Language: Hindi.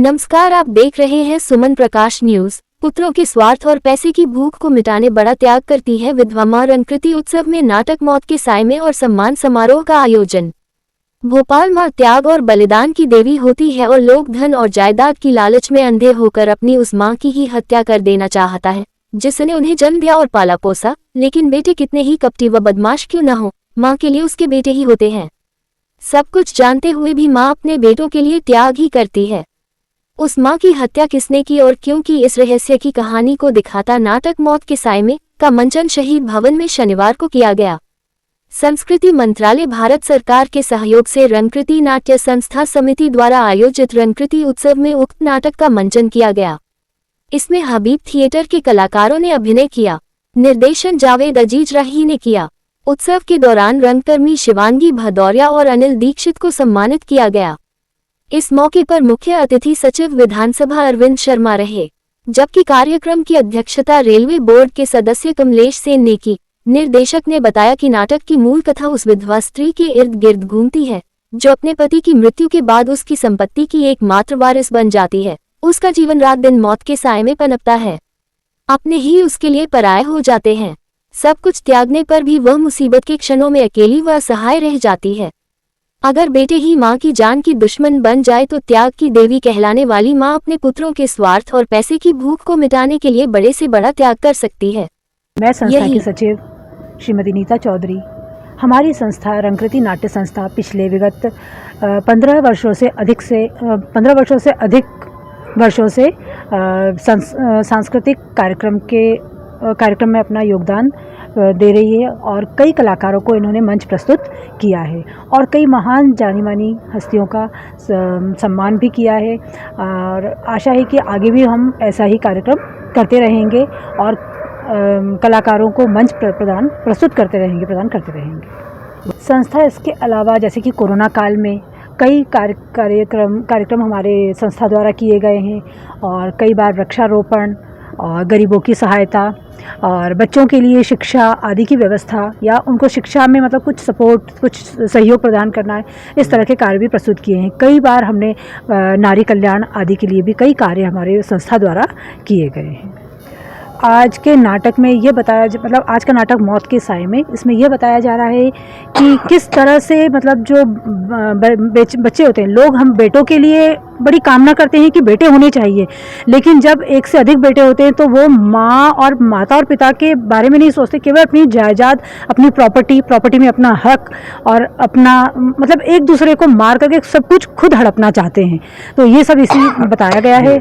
नमस्कार, आप देख रहे हैं सुमन प्रकाश न्यूज। पुत्रों के स्वार्थ और पैसे की भूख को मिटाने बड़ा त्याग करती है विधवा मां। रंगकृति उत्सव में नाटक मौत के साय में और सम्मान समारोह का आयोजन। भोपाल मां त्याग और बलिदान की देवी होती है और लोग धन और जायदाद की लालच में अंधे होकर अपनी उस मां की ही हत्या कर देना चाहता है जिसने उन्हें जन्म दिया और पाला पोसा। लेकिन बेटे कितने ही कपटी व बदमाश क्यों न हो, मां के लिए उसके बेटे ही होते हैं। सब कुछ जानते हुए भी मां अपने बेटों के लिए त्याग ही करती है। उस मां की हत्या किसने की और क्यों की, इस रहस्य की कहानी को दिखाता नाटक मौत के साय में का मंचन शहीद भवन में शनिवार को किया गया। संस्कृति मंत्रालय भारत सरकार के सहयोग से रंगकृति नाट्य संस्था समिति द्वारा आयोजित रंगकृति उत्सव में उक्त नाटक का मंचन किया गया। इसमें हबीब थिएटर के कलाकारों ने अभिनय किया। निर्देशन जावेद अजीज राही ने किया। उत्सव के दौरान रंगकर्मी शिवांगी भदौरिया और अनिल दीक्षित को सम्मानित किया गया। इस मौके पर मुख्य अतिथि सचिव विधानसभा अरविंद शर्मा रहे, जबकि कार्यक्रम की अध्यक्षता रेलवे बोर्ड के सदस्य कमलेश सेन ने की। निर्देशक ने बताया कि नाटक की मूल कथा उस विधवा स्त्री के इर्द गिर्द घूमती है जो अपने पति की मृत्यु के बाद उसकी संपत्ति की एकमात्र वारिस बन जाती है। उसका जीवन रात दिन मौत के साए में पनपता है। अपने ही उसके लिए पराये हो जाते हैं। सब कुछ त्यागने पर भी वह मुसीबत के क्षणों में अकेली व असहाय रह जाती है। अगर बेटे ही मां की जान की दुश्मन बन जाए तो त्याग की देवी कहलाने वाली मां अपने पुत्रों के स्वार्थ और पैसे की भूख को मिटाने के लिए बड़े से बड़ा त्याग कर सकती है। मैं संस्था की सचिव श्रीमती नीता चौधरी। हमारी संस्था रंगकृति नाट्य संस्था पिछले विगत 15 वर्षों से अधिक वर्षों से सांस्कृतिक कार्यक्रम में अपना योगदान दे रही है और कई कलाकारों को इन्होंने मंच प्रस्तुत किया है और कई महान जानी मानी हस्तियों का सम्मान भी किया है। और आशा है कि आगे भी हम ऐसा ही कार्यक्रम करते रहेंगे और कलाकारों को मंच प्रदान करते रहेंगे। संस्था इसके अलावा जैसे कि कोरोना काल में कई कार्यक्रम हमारे संस्था द्वारा किए गए हैं और कई बार वृक्षारोपण और गरीबों की सहायता और बच्चों के लिए शिक्षा आदि की व्यवस्था या उनको शिक्षा में मतलब कुछ सपोर्ट, कुछ सहयोग प्रदान करना है, इस तरह के कार्य भी प्रस्तुत किए हैं। कई बार हमने नारी कल्याण आदि के लिए भी कई कार्य हमारे संस्था द्वारा किए गए हैं। आज के नाटक में ये बताया मतलब आज का नाटक मौत के साए में इसमें यह बताया जा रहा है कि किस तरह से मतलब जो बच्चे होते हैं, लोग हम बेटों के लिए बड़ी कामना करते हैं कि बेटे होने चाहिए, लेकिन जब एक से अधिक बेटे होते हैं तो वो माँ और माता और पिता के बारे में नहीं सोचते, केवल अपनी जायदाद, अपनी प्रॉपर्टी में अपना हक और अपना मतलब एक दूसरे को मार करके सब कुछ खुद हड़पना चाहते हैं। तो ये सब इसी बताया गया है।